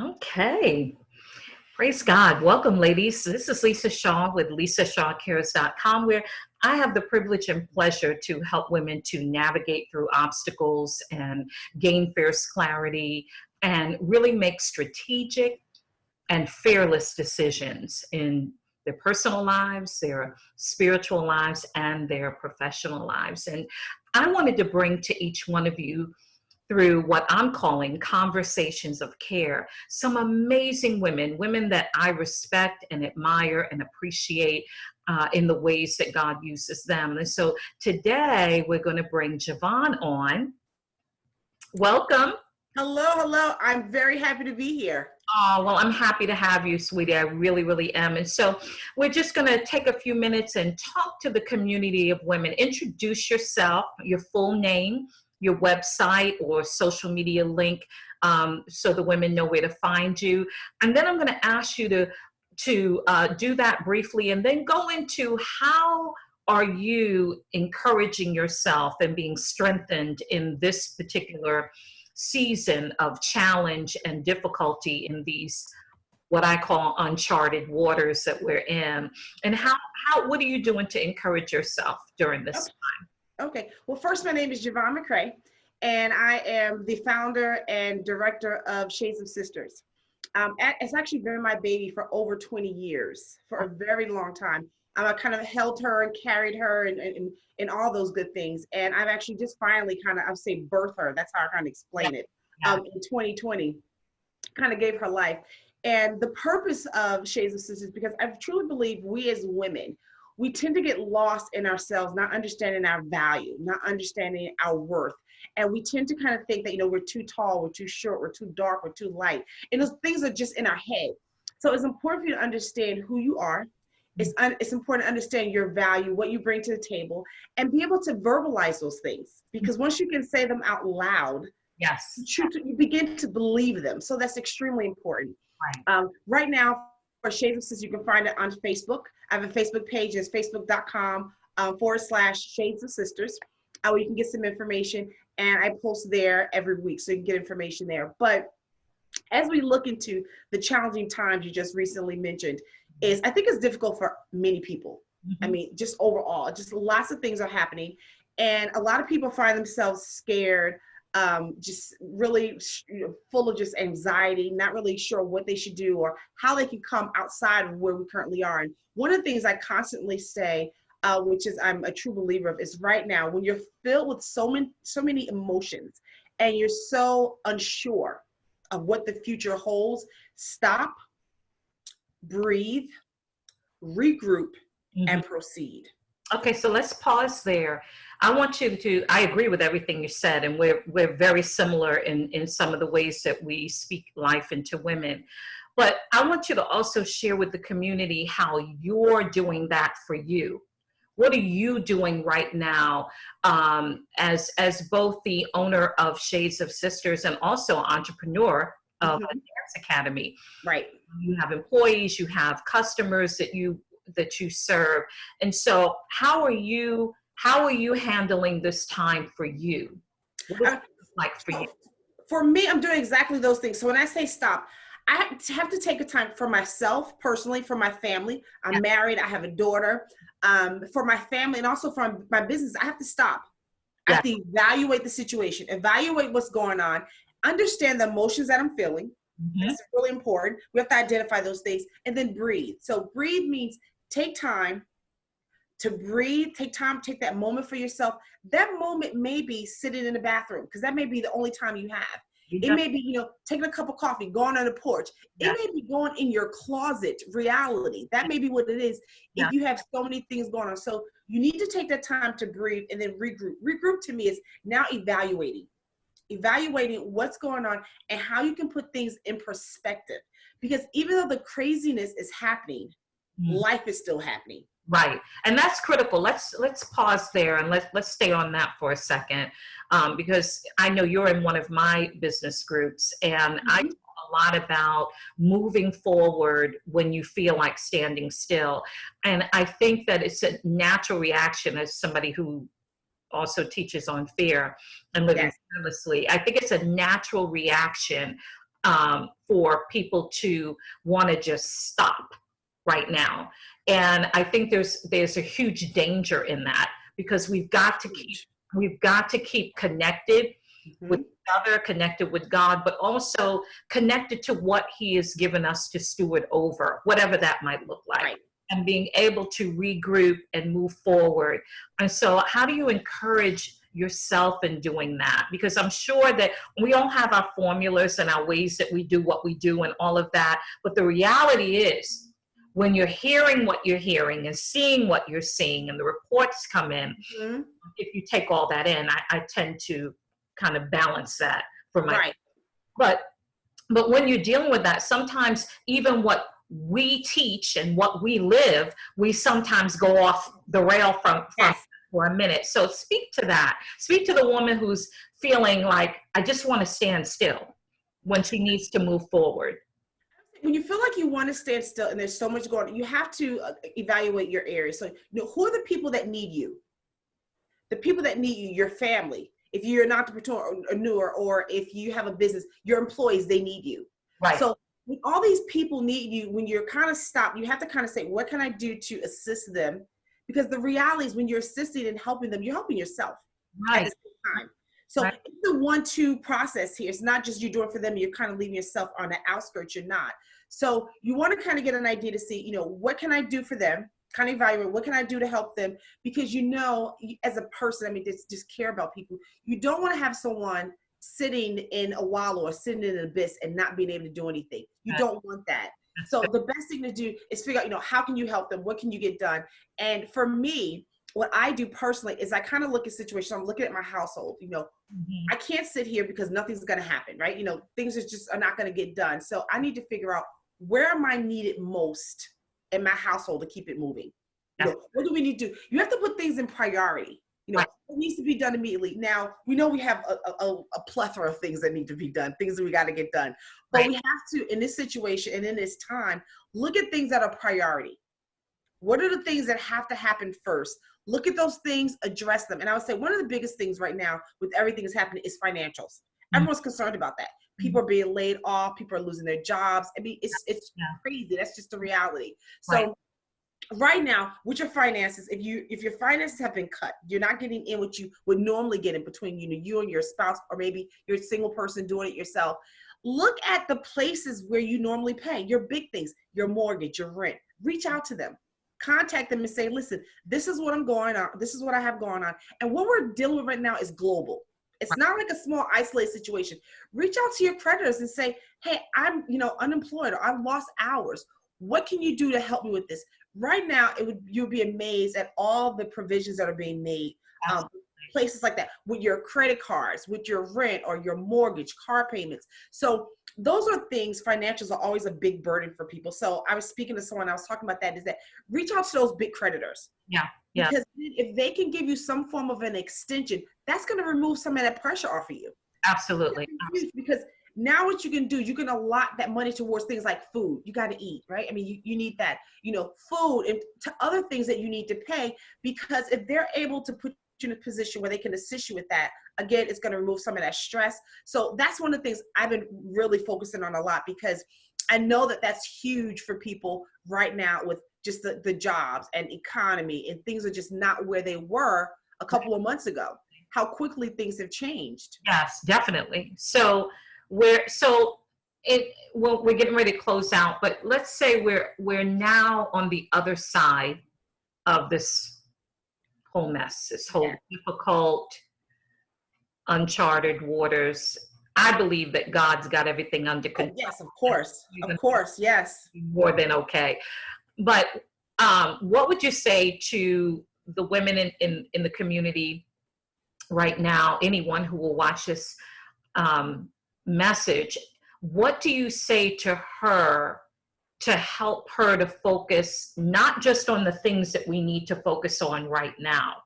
Okay. Praise God. Welcome, ladies. This is Lisa Shaw with LisaShawCares.com, where I have the privilege and pleasure to help women to navigate through obstacles and gain fierce clarity and really make strategic and fearless decisions in their personal lives, their spiritual lives, and their professional lives. And I wanted to bring to each one of you through what I'm calling conversations of care. Some amazing women, women that I respect and admire and appreciate in the ways that God uses them. And so today we're going to bring Jevonne on. Welcome. Hello, hello. I'm very happy to be here. Oh, well, I'm happy to have you, sweetie. I really, really am. And so we're just going to take a few minutes and talk to the community of women. Introduce yourself, your full name, your website or social media link, so the women know where to find you. And then I'm going to ask you to do that briefly and then go into how are you encouraging yourself and being strengthened in this particular season of challenge and difficulty in these what I call uncharted waters that we're in, and how what are you doing to encourage yourself during this time? Okay. Well, first, my name is Jevonne McCray, and I am the founder and director of Shades of Sisters. It's actually been my baby for over 20 years, for a very long time. I kind of held her and carried her and all those good things. And I've actually just finally I'd say birthed her. That's how I kind of explain it. In 2020, kind of gave her life. And the purpose of Shades of Sisters, because I truly believe we as women, we tend to get lost in ourselves, not understanding our value, not understanding our worth. And we tend to kind of think that, we're too tall, we're too short, we're too dark, we're too light. And those things are just in our head. So it's important for you to understand who you are. It's important to understand your value, what you bring to the table, and be able to verbalize those things. Because once you can say them out loud, yes, you begin to believe them. So that's extremely important. Right. Right now, for Shades of Sisters, you can find it on Facebook. I have a Facebook page. It's facebook.com/Shades of Sisters, where you can get some information. And I post there every week, so you can get information there. But as we look into the challenging times you just recently mentioned, I think it's difficult for many people. Mm-hmm. I mean, just overall, just lots of things are happening. And a lot of people find themselves scared, just really full of just anxiety, not really sure what they should do or how they can come outside of where we currently are. And one of the things I constantly say, which is I'm a true believer of, is right now, when you're filled with so many emotions and you're so unsure of what the future holds, stop, breathe, regroup, and proceed. Okay, so let's pause there. I want you to, I agree with everything you said, and we're very similar in some of the ways that we speak life into women. But I want you to also share with the community how you're doing that for you. What are you doing right now as both the owner of Shades of Sisters and also entrepreneur of a dance academy? Right. You have employees, you have customers that you serve. And so how are you handling this time for you? What is it like for you? For me, I'm doing exactly those things. So when I say stop, I have to take a time for myself personally, for my family. I'm married, I have a daughter. For my family and also for my business, I have to stop. I have to evaluate the situation, evaluate what's going on, understand the emotions that I'm feeling. That's really important. We have to identify those things and then breathe. So breathe means take time to breathe, take that moment for yourself. That moment may be sitting in the bathroom, because that may be the only time you have. It may be, taking a cup of coffee, going on the porch. It may be going in your closet reality. That may be what it is if you have so many things going on. So you need to take that time to breathe and then regroup. Regroup to me is now evaluating what's going on and how you can put things in perspective. Because even though the craziness is happening, life is still happening. Right. And that's critical. Let's pause there and let's stay on that for a second, because I know you're in one of my business groups, and I talk a lot about moving forward when you feel like standing still. And I think that it's a natural reaction as somebody who also teaches on fear and living fearlessly. I think it's a natural reaction for people to want to just stop right now. And I think there's a huge danger in that, because we've got to keep connected with each other, connected with God, but also connected to what He has given us to steward over, whatever that might look like. Right. And being able to regroup and move forward. And so how do you encourage yourself in doing that? Because I'm sure that we all have our formulas and our ways that we do what we do and all of that. But the reality is, when you're hearing what you're hearing and seeing what you're seeing and the reports come in, if you take all that in, I tend to kind of balance that for my, right. But when you're dealing with that, sometimes even what we teach and what we live, we sometimes go off the rail from Yes. for a minute. So speak to that. Speak to the woman who's feeling like, I just want to stand still, when she needs to move forward. When you feel like you want to stand still and there's so much going on, you have to evaluate your area. So, who are the people that need you? The people that need you, your family. If you're an entrepreneur or if you have a business, your employees, they need you. Right. So when all these people need you, when you're kind of stopped, you have to kind of say, what can I do to assist them? Because the reality is, when you're assisting and helping them, you're helping yourself at the same time. So it's a 1-2 process here. It's not just you doing for them, you're kind of leaving yourself on the outskirts, you're not. So you want to kind of get an idea to see, what can I do for them? Kind of evaluate, what can I do to help them? Because as a person, I mean, just care about people. You don't want to have someone sitting in a wallow or sitting in an abyss and not being able to do anything. You don't want that. So the best thing to do is figure out, how can you help them? What can you get done? And for me, what I do personally is I kind of look at situations. I'm looking at my household, I can't sit here because nothing's going to happen, right? Things are not going to get done. So I need to figure out, where am I needed most in my household to keep it moving? What do we need to do? You have to put things in priority. What needs to be done immediately. Now, we know we have a plethora of things that need to be done, things that we got to get done. But we have to, in this situation and in this time, look at things that are priority. What are the things that have to happen first? Look at those things, address them. And I would say one of the biggest things right now with everything that's happening is financials. Everyone's concerned about that. People are being laid off. People are losing their jobs. I mean, it's crazy. That's just the reality. So right now, with your finances, if your finances have been cut, you're not getting in what you would normally get in between you and your spouse, or maybe you're a single person doing it yourself. Look at the places where you normally pay your big things, your mortgage, your rent. Reach out to them. Contact them and say, listen, this is what I'm going on. This is what I have going on. And what we're dealing with right now is global. It's not like a small isolated situation. Reach out to your creditors and say, hey, I'm unemployed, or I've lost hours. What can you do to help me with this? Right now, you'll be amazed at all the provisions that are being made. Places like that, with your credit cards, with your rent or your mortgage, car payments. So those are things, financials are always a big burden for people. So I was speaking to someone, I was talking about that, is that reach out to those big creditors. Yeah. Because if they can give you some form of an extension, that's going to remove some of that pressure off of you. Absolutely. Because now what you can do, you can allot that money towards things like food. You got to eat, right? I mean, you need that, food and to other things that you need to pay, because if they're able to put you in a position where they can assist you with that, again, it's going to remove some of that stress. So that's one of the things I've been really focusing on a lot, because I know that that's huge for people right now with just the jobs and economy, and things are just not where they were a couple of months ago. How quickly things have changed. Yes, definitely. So we're getting ready to close out, but let's say we're now on the other side of this whole mess, this whole difficult, uncharted waters. I believe that God's got everything under control. Yes, of course. Of course, yes. More than okay. But what would you say to the women in the community right now, anyone who will watch this message? What do you say to her to help her to focus not just on the things that we need to focus on right now,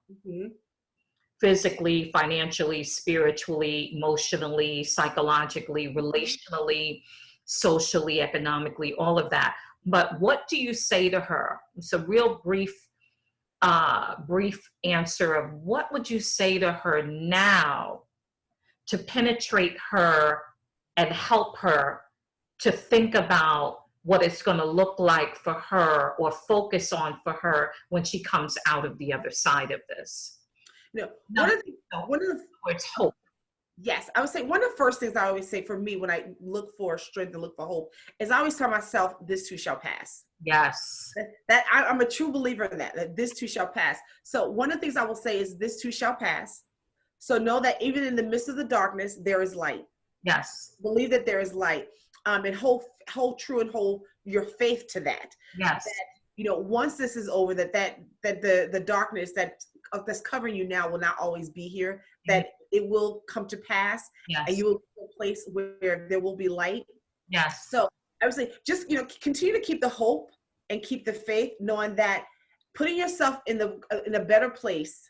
physically, financially, spiritually, emotionally, psychologically, relationally, socially, economically, all of that. But what do you say to her? It's a real brief answer of what would you say to her now to penetrate her and help her to think about what it's going to look like for her or focus on for her when she comes out of the other side of this. No, No, one of the it's hope. Yes, I would say one of the first things I always say for me when I look for strength and look for hope is I always tell myself, this too shall pass. Yes. I'm a true believer in that this too shall pass. So one of the things I will say is this too shall pass. So know that even in the midst of the darkness, there is light. Yes. Believe that there is light. And hold true and hold your faith to that. Yes. That, once this is over, that the darkness that's covering you now will not always be here, that it will come to pass. Yes. And you will be in a place where there will be light. Yes. So I would say just, continue to keep the hope and keep the faith, knowing that putting yourself in a better place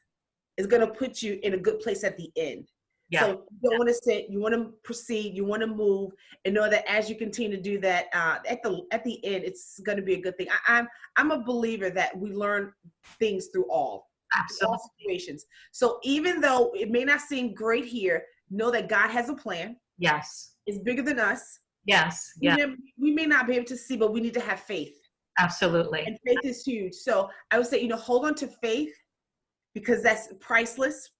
is going to put you in a good place at the end. Yeah. So you don't want to sit, you want to proceed, you want to move, and know that as you continue to do that, at the end, it's going to be a good thing. I'm a believer that we learn things through all situations. So even though it may not seem great here, know that God has a plan. Yes. It's bigger than us. Yes. Yeah. We may not be able to see, but we need to have faith. Absolutely. And faith is huge. So I would say, hold on to faith, because that's priceless.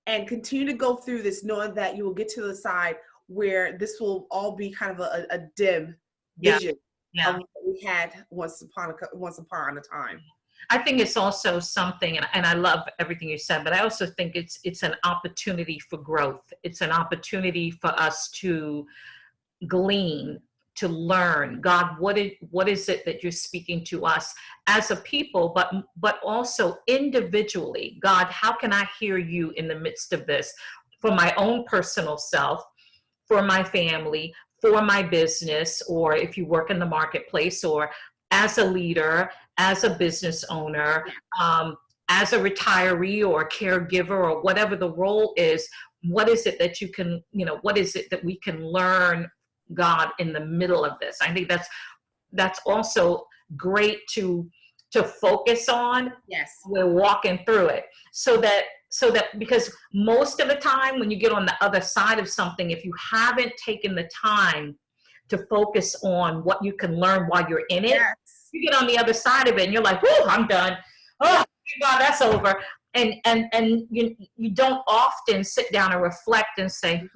And continue to go through this, knowing that you will get to the side where this will all be kind of a dim vision of what we had once upon a time. I think it's also something, and I love everything you said, but I also think it's an opportunity for growth. It's an opportunity for us to glean, to learn. God, what is it that you're speaking to us as a people, but also individually? God, how can I hear you in the midst of this, for my own personal self, for my family, for my business, or if you work in the marketplace, or as a leader, as a business owner, as a retiree or a caregiver, or whatever the role is? What is it that you can, what is it that we can learn, God, in the middle of this? I think that's also great to focus on. Yes. We're walking through it. So that because most of the time when you get on the other side of something, if you haven't taken the time to focus on what you can learn while you're in it, yes, you get on the other side of it and you're like, whoo, I'm done. Oh, God, that's over. And you don't often sit down and reflect and say,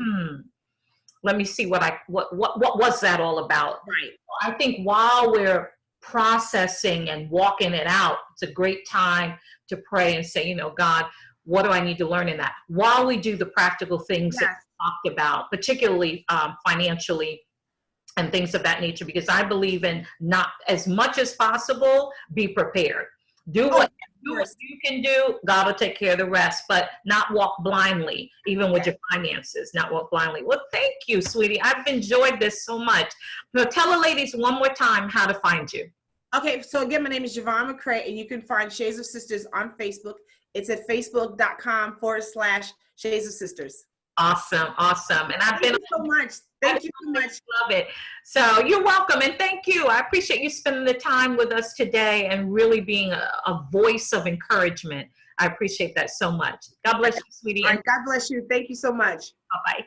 let me see what was that all about? Right. I think while we're processing and walking it out, it's a great time to pray and say, God, what do I need to learn in that? While we do the practical things that we talked about, particularly financially and things of that nature, because I believe in, not as much as possible, be prepared. Do what you can do. God will take care of the rest, but not walk blindly, even with your finances, not walk blindly. Well, thank you, sweetie. I've enjoyed this so much. Now, tell the ladies one more time how to find you. Okay, so again, my name is Jevonne McCray, and you can find Shades of Sisters on Facebook. It's at facebook.com/Shades of Sisters. Awesome. And Thank you so much. Thank you so much. Love it. So you're welcome, and thank you. I appreciate you spending the time with us today and really being a voice of encouragement. I appreciate that so much. God bless you, sweetie. All right, God bless you. Thank you so much. Bye-bye.